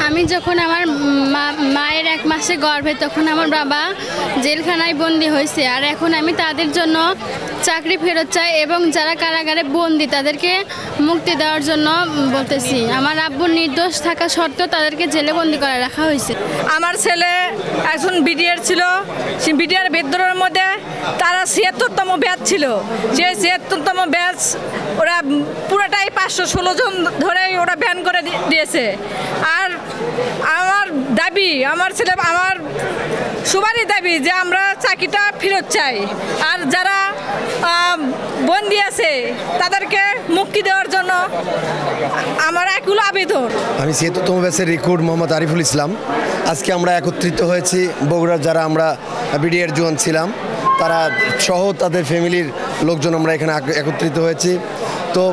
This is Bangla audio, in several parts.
আমি যখন আমার মায়ের 1 মাসে গর্ভে তখন আমার বাবা জেলখানায় বন্দী হয়েছে। আর এখন আমি তাদের জন্য চাকরি ফেরত চাই এবং যারা কারাগারে বন্দী তাদেরকে মুক্তি দেওয়ার জন্য বলতেছি। আমার আব্বুর নির্দোষ থাকা সত্ত্বেও তাদেরকে জেলে বন্দী করে রাখা হয়েছে। আমার ছেলে একজন বিডিআর ছিল, সেই বিডিআর বিদ্রোহের মধ্যে তারা ৭৬তম ব্যাচ ছিল। সেই ৭৬তম ব্যাচ ওরা পুরোটাই ৫১৬ জন ধরে ওরা ব্যান করে দিয়েছে। আর আমার দাবি, আমার ছেলে, আমার সবারই দাবি যে আমরা চাকরিটা ফেরত চাই। আর যারা বন্দী আছে তাদেরকে মুক্তি দেওয়ার জন্য আমার একুল আবেদন। আমি ৭৬তম ব্যাচের রিক্রুট মোহাম্মদ আরিফুল ইসলাম। আজকে আমরা একত্রিত হয়েছি বগুড়ার যারা আমরা বিডিআর জওয়ান ছিলাম তারা সহ তাদের ফ্যামিলির লোকজন আমরা এখানে একত্রিত হয়েছি। তো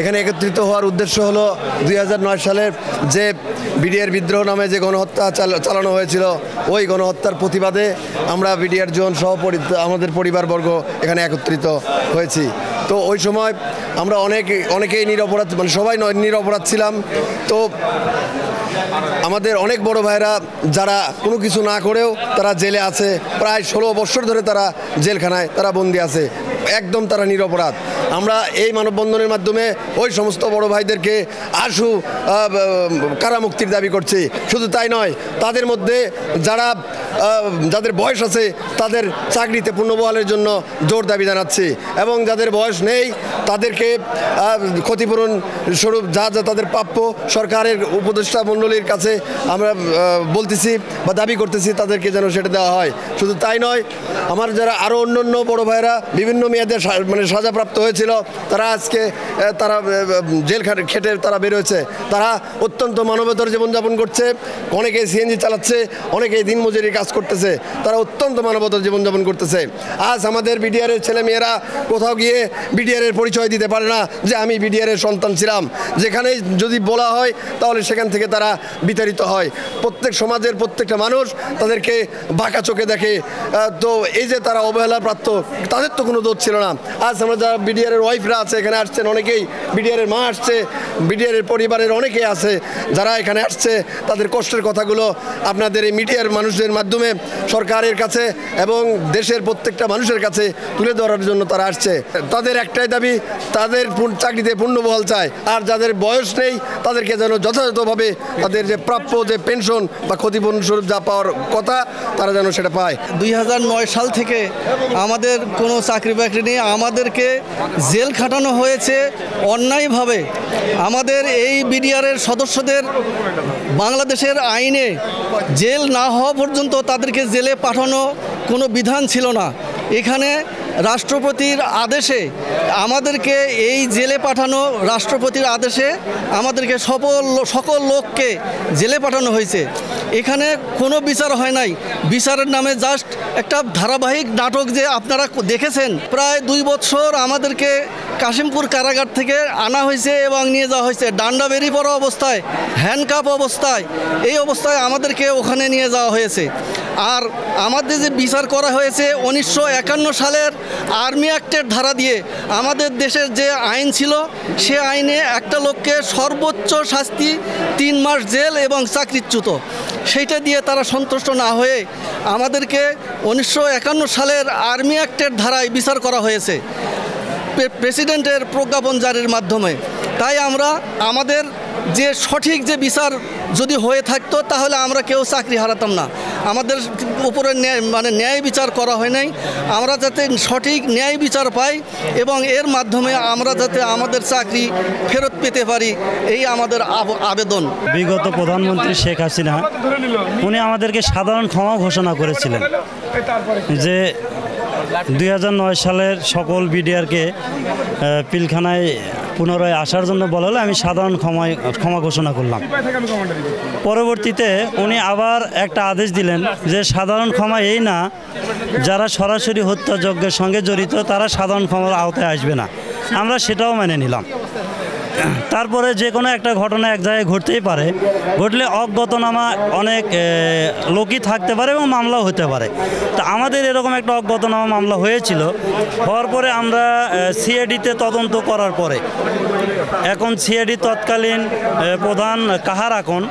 এখানে একত্রিত হওয়ার উদ্দেশ্য হলো ২০০৯ সালের যে বিডিআর বিদ্রোহ নামে যে গণহত্যা চালানো হয়েছিল, ওই গণহত্যার প্রতিবাদে আমরা বিডিআর জওয়ান সহ আমাদের পরিবারবর্গ এখানে একত্রিত হয়েছি। তো ওই সময় আমরা অনেকেই নিরপরাধ, মানে সবাই নিরপরাধ ছিলাম। তো আমাদের অনেক বড় ভাইরা যারা কোনো কিছু না করেও তারা জেলে আছে, প্রায় ১৬ বছর ধরে তারা জেলখানায় তারা বন্দী আছে, একদম তারা নিরপরাধ। আমরা এই মানববন্ধনের মাধ্যমে ওই সমস্ত বড় ভাইদেরকে আশু কারামুক্তির দাবি করছি। শুধু তাই নয়, তাদের মধ্যে যাদের বয়স আছে তাদের চাকরিতে পুনর্বহালের জন্য জোর দাবি জানাচ্ছি এবং যাদের বয়স নেই তাদেরকে ক্ষতিপূরণ স্বরূপ যা তাদের প্রাপ্য সরকারের উপদেষ্টা মণ্ডলীর কাছে আমরা বলতেছি বা দাবি করতেছি তাদেরকে যেন সেটা দেওয়া হয়। শুধু তাই নয়, আমার যারা আরও অন্য বড় ভাইরা বিভিন্ন মেয়াদে সাজাপ্রাপ্ত হয়েছিল তারা আজকে তারা জেল খেটে তারা বেরোয়েছে। তারা অত্যন্ত মানবতার জীবনযাপন করছে, অনেকে সিএনজি চালাচ্ছে, অনেকে দিনমজুরি কাজ করতেছে, তারা অত্যন্ত মানবতার জীবনযাপন করতেছে। আজ আমাদের বিডিআরের ছেলেমেয়েরা কোথাও গিয়ে বিডিআরের পরিচয় দিতে পারে না যে আমি বিডিআরের সন্তান ছিলাম। যেখানে যদি বলা হয় তাহলে সেখান থেকে তারা বিতাড়িত হয়। প্রত্যেক সমাজের প্রত্যেকটা মানুষ তাদেরকে বাঁকা চোখে দেখে। তো এই যে তারা অবহেলা প্রাপ্ত, তাদের তো কোনো দোষ ছিল না। আজ আমরা যারা বিডিআরের ওয়াইফরা আছে এখানে আসছেন, অনেকেই বিডিআরের মা আসছে, বিডিআরের পরিবারের অনেকেই আছে যারা এখানে আসছে, তাদের কষ্টের কথাগুলো আপনাদের এই মিডিয়ার মানুষদের মাধ্যমে সরকারের কাছে এবং দেশের প্রত্যেকটা মানুষের কাছে তুলে ধরার জন্য তারা আসছে। তাদের একটাই দাবি, তাদের চাকরিতে পূর্ণবহাল চায়। আর যাদের বয়স নেই তাদেরকে যেন যথাযথভাবে তাদের যে প্রাপ্য যে পেনশন বা ক্ষতিপূরণ স্বরূপ যা পাওয়ার কথা তারা যেন সেটা পায়। ২০০৯ সাল থেকে আমাদের কোনো চাকরি বাকরি নেই, আমাদেরকে জেল খাটানো হয়েছে অন্যায়ভাবে। আমাদের এই বিডিআরের সদস্যদের বাংলাদেশের আইনে জেল না হওয়া পর্যন্ত তাদেরকে জেলে পাঠানো কোনো বিধান ছিল না। এখানে রাষ্ট্রপতির আদেশে আমাদেরকে এই জেলে পাঠানো, রাষ্ট্রপতির আদেশে আমাদেরকে সকল লোককে জেলে পাঠানো হয়েছে। এখানে কোনো বিচার হয় নাই। বিচারের নামে জাস্ট একটা ধারাবাহিক নাটক যে আপনারা দেখেছেন। প্রায় 2 বছর আমাদেরকে কাশিমপুর কারাগার থেকে আনা হয়েছে এবং নিয়ে যাওয়া হয়েছে ডান্ডা বেরিয়ে পড়া অবস্থায়, হ্যান্ডকাপ অবস্থায়। এই অবস্থায় আমাদেরকে ওখানে নিয়ে যাওয়া হয়েছে। আর আমাদের যে বিচার করা হয়েছে 1951 সালের আর্মি অ্যাক্টের ধারা দিয়ে, আমাদের দেশের যে আইন ছিল সে আইনে একটা লোককে সর্বোচ্চ শাস্তি 3 মাস জেল এবং চাকরিচ্যুত, সেইটা দিয়ে তারা সন্তুষ্ট না হয়ে আমাদেরকে 1951 সালের আর্মি অ্যাক্টের ধারায় বিচার করা হয়েছে প্রেসিডেন্টের প্রজ্ঞাপন জারির মাধ্যমে। তাই আমরা আমাদের যে সঠিক যে বিচার যদি হয়ে থাকতো তাহলে আমরা কেউ চাকরি হারাতাম না। আমাদের উপরে ন্যায় বিচার করা হয় নাই। আমরা যাতে সঠিক ন্যায় বিচার পাই এবং এর মাধ্যমে আমরা যাতে আমাদের চাকরি ফেরত পেতে পারি, এই আমাদের আবেদন। বিগত প্রধানমন্ত্রী শেখ হাসিনা উনি আমাদেরকে সাধারণ ক্ষমা ঘোষণা করেছিলেন যে ২০০৯ সালের সকল বিডিআরকে পিলখানায় পুনরায় আসার জন্য বলা হলে আমি সাধারণ ক্ষমা ঘোষণা করলাম। পরবর্তীতে উনি আবার একটা আদেশ দিলেন যে সাধারণ ক্ষমা এই না, যারা সরাসরি হত্যাযজ্ঞের সঙ্গে জড়িত তারা সাধারণ ক্ষমার আওতায় আসবে না। আমরা সেটাও মেনে নিলাম। তারপরে যে কোনো একটা ঘটনা এক জায়গায় ঘটতেই পারে, ঘটলে অজ্ঞাতনামা অনেক লোকই থাকতে পারে এবং মামলাও হতে পারে। তা আমাদের এরকম একটা অজ্ঞাতনামা মামলা হয়েছিল। হওয়ার পরে আমরা সিআইডিতে তদন্ত করার পরে এখন সিআইডি তৎকালীন প্রধান কাহার এখন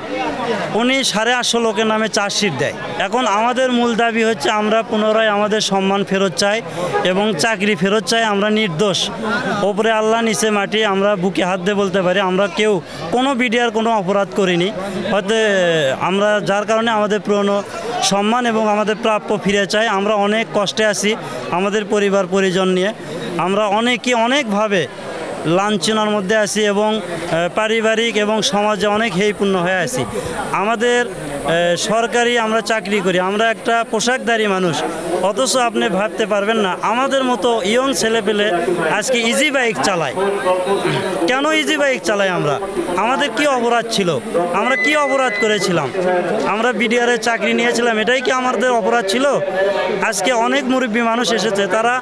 উনি 850 লোকের নামে চার্জশিট দেয়। এখন আমাদের মূল দাবি হচ্ছে আমরা পুনরায় আমাদের সম্মান ফেরত চাই এবং চাকরি ফেরত চাই। আমরা নির্দোষ, ওপরে আল্লাহ নিচে মাটি, আমরা বুকে হাত দিয়ে বলতে পারি আমরা কেউ কোনো বিডিআর কোনো অপরাধ করিনি। হয়তো আমরা যার কারণে আমাদের পুরনো সম্মান এবং আমাদের প্রাপ্য ফিরে চাই। আমরা অনেক কষ্টে আছি আমাদের পরিবার পরিজন নিয়ে, আমরা অনেকভাবে লাঞ্ছনার মধ্যে আছি এবং পারিবারিক এবং সমাজে অনেক হেয়পূর্ণ হয়ে আছি। আমাদের সরকারি আমরা চাকরি করি, আমরা একটা পোশাকধারী মানুষ, অথচ আপনি ভাবতে পারবেন না আমাদের মতো ইয়ং ছেলেপেলে আজকে ইজি বাইক চালায়। কেন ইজি বাইক চালাই আমরা? আমাদের কি অপরাধ ছিল? আমরা কি অপরাধ করেছিলাম? আমরা বিডিআরে চাকরি নিয়েছিলাম, এটাই কি আমাদের অপরাধ ছিল? আজকে অনেক মুরব্বী মানুষ এসেছে, তারা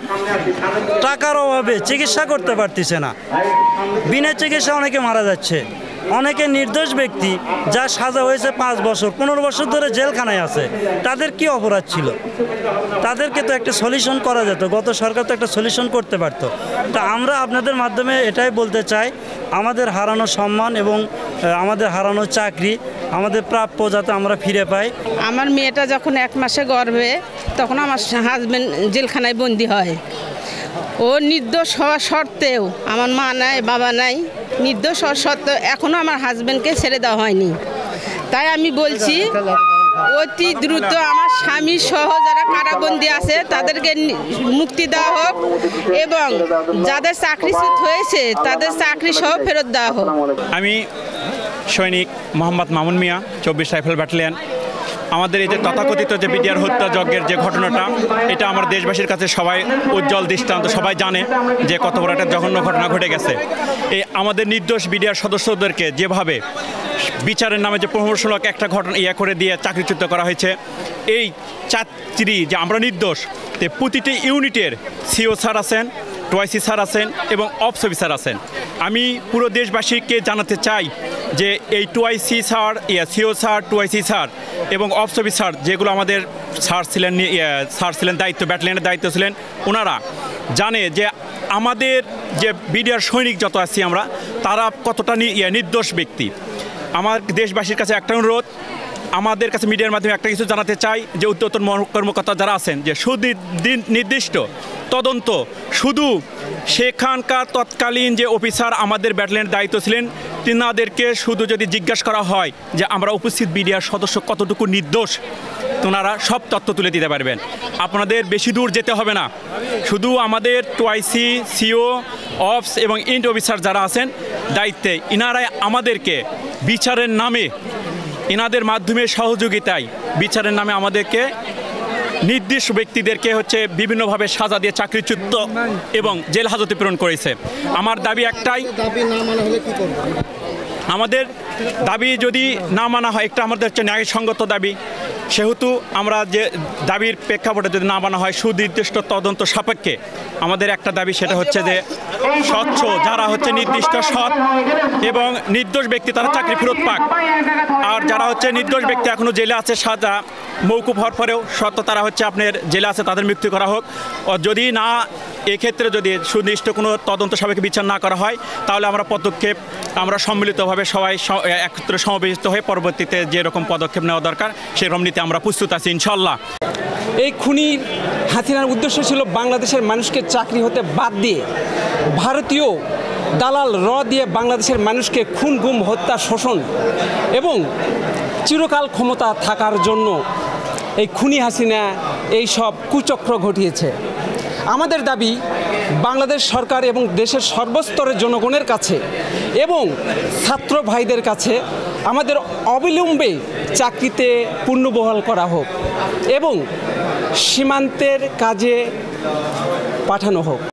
টাকার অভাবে চিকিৎসা করতে পারতেছে না, বিনা চিকিৎসা অনেকে মারা যাচ্ছে। অনেকে নির্দোষ ব্যক্তি যা সাজা হয়েছে 5 বছর 15 বছর ধরে জেলখানায় আছে, তাদের কি অপরাধ ছিল? তাদেরকে তো একটা সলিউশন করা যেত, গত সরকার তো একটা সলিউশন করতে পারতো। তা আমরা আপনাদের মাধ্যমে এটাই বলতে চাই, আমাদের হারানো সম্মান এবং আমাদের হারানো চাকরি, আমাদের প্রাপ্য যাতে আমরা ফিরে পাই। আমার মেয়েটা যখন 1 মাসে গর্ভে, তখন আমার হাজবেন্ড জেলখানায় বন্দি হয়। ও নির্দোষ হওয়া সত্ত্বেও, আমার মা নাই বাবা নাই, নির্দোষ হওয়া সত্ত্বেও এখনও আমার হাজবেন্ডকে ছেড়ে দেওয়া হয়নি। তাই আমি বলছি অতি দ্রুত আমার স্বামী সহ যারা কারাবন্দি আছে তাদেরকে মুক্তি দেওয়া হোক এবং যাদের চাকরিচ্যুত হয়েছে তাদের চাকরি সহ ফেরত দেওয়া হোক। আমি সৈনিক মোহাম্মদ মামুন মিয়া, 24 রাইফেল ব্যাটালিয়ন। আমাদের এই যে তথাকথিত যে বিডিআর হত্যাযজ্ঞের যে ঘটনাটা, এটা আমার দেশবাসীর কাছে সবাই উজ্জ্বল দৃষ্টান্ত, সবাই জানে যে কত বড় একটা জঘন্য ঘটনা ঘটে গেছে। এই আমাদের নির্দোষ বিডিআর সদস্যদেরকে যেভাবে বিচারের নামে যে প্রহসনমূলক একটা ঘটনা করে দিয়ে চাকরিচ্যুত করা হয়েছে, এই চাকরি যে আমরা নির্দোষ, তে প্রতিটি ইউনিটের সিও স্যার আছেন, টুআইসি স্যার আছেন এবং অপস অফিসার আছেন। আমি পুরো দেশবাসীকে জানাতে চাই যে এই টুআইসি স্যার, সিও স্যার, টুআইসি স্যার এবং অপস অফিসার যেগুলো আমাদের স্যার ছিলেন দায়িত্ব, ব্যাটালিয়নের দায়িত্ব ছিলেন, ওনারা জানে যে আমাদের যে বিডিআর সৈনিক যত আছি আমরা, তারা কতটা নির্দোষ ব্যক্তি। আমার দেশবাসীর কাছে একটা অনুরোধ, আমাদের কাছে মিডিয়ার মাধ্যমে একটা কিছু জানাতে চাই যে উচ্চতর কর্মকর্তা যারা আছেন, যে নির্দিষ্ট তদন্ত শুধু সেখানকার তৎকালীন যে অফিসার আমাদের ব্যাটালিয়নের দায়িত্ব ছিলেন, তিনাদেরকে শুধু যদি জিজ্ঞাসা করা হয় যে আমরা উপস্থিত বিডিআর সদস্য কতটুকু নির্দোষ, তোনারা সব তথ্য তুলে দিতে পারবেন। আপনাদের বেশি দূর যেতে হবে না, শুধু আমাদের টুআইসি, সিও, অপস এবং ইন্ট অফিসার যারা আছেন দায়িত্বে, ইনারাই আমাদেরকে বিচারের নামে, এনাদের মাধ্যমে সহযোগিতায় বিচারের নামে আমাদেরকে নির্দিষ্ট ব্যক্তিদেরকে বিভিন্নভাবে সাজা দিয়ে চাকরিচ্যুত এবং জেল হাজতে প্রেরণ করেছে। আমার দাবি একটাই, আমাদের দাবি যদি না মানা হয়, একটা আমাদের ন্যায়সঙ্গত দাবি, সেহেতু আমরা যে দাবির প্রেক্ষাপটে যদি না মানা হয় সুনির্দিষ্ট তদন্ত সাপেক্ষে, আমাদের একটা দাবি সেটা হচ্ছে যে স্বচ্ছ যারা নির্দিষ্ট সৎ এবং নির্দোষ ব্যক্তি তারা চাকরি ফেরত পাক, আর যারা নির্দোষ ব্যক্তি এখনও জেলে আছে, সাজা মৌকুফ হওয়ার পরেও সত্য তারা আপনার জেলে আছে, তাদের মুক্তি করা হোক। যদি না, এক্ষেত্রে যদি সুনির্দিষ্ট কোনো তদন্ত সাপেক্ষে বিচার না করা হয়, তাহলে আমরা সম্মিলিতভাবে সবাই একত্রে সমাবেশিত হয়ে পরবর্তীতে যেরকম পদক্ষেপ নেওয়া দরকার সেরকম নিতে আমরা প্রস্তুত আছি ইনশাল্লাহ। এই খুনি হাসিনার উদ্দেশ্য ছিল বাংলাদেশের মানুষকে চাকরি হতে বাদ দিয়ে ভারতীয় দালাল দিয়ে বাংলাদেশের মানুষকে খুন, গুম, হত্যা, শোষণ এবং চিরকাল ক্ষমতা থাকার জন্য এই খুনি হাসিনা এই সব কুচক্র ঘটিয়েছে। আমাদের দাবি বাংলাদেশ সরকার এবং দেশের সর্বস্তরের জনগণের কাছে এবং ছাত্র ভাইদের কাছে আমাদের অবিলম্বে চাকরিতে পুনর্বহাল করা হোক এবং সীমান্তের কাজে পাঠানো হোক।